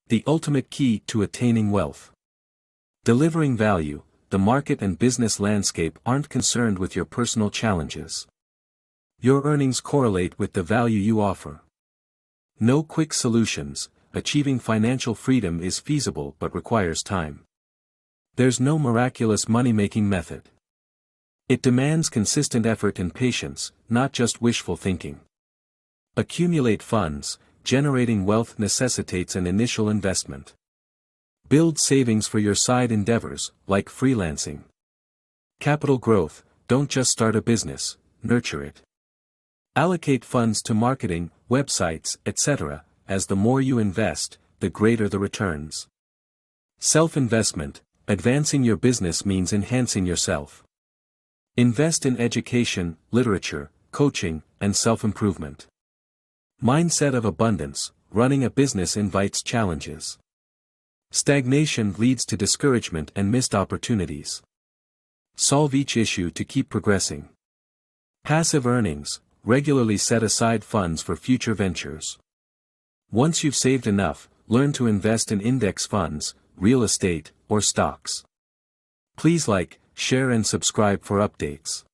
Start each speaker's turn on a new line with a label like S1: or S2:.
S1: The ultimate key to attaining wealth. Delivering value. The market and business landscape aren't concerned with your personal challenges. Your earnings correlate with the value you offer. No quick solutions. Achieving financial freedom is feasible but requires time. There's no miraculous money-making method. It demands consistent effort and patience, not just wishful thinking. Accumulate funds. Generating wealth necessitates an initial investment. Build savings for your side endeavors, like freelancing. Capital growth. Don't just start a business, nurture it. Allocate funds to marketing, websites, etc., as the more you invest, the greater the returns. Self-investment. Advancing your business means enhancing yourself. Invest in education, literature, coaching, and self-improvement. Mindset of abundance. Running a business invites challenges. Stagnation leads to discouragement and missed opportunities. Solve each issue to keep progressing. Passive earnings. Regularly set aside funds for future ventures. Once you've saved enough, learn to invest in index funds, real estate, or stocks. Please like, share and subscribe for updates.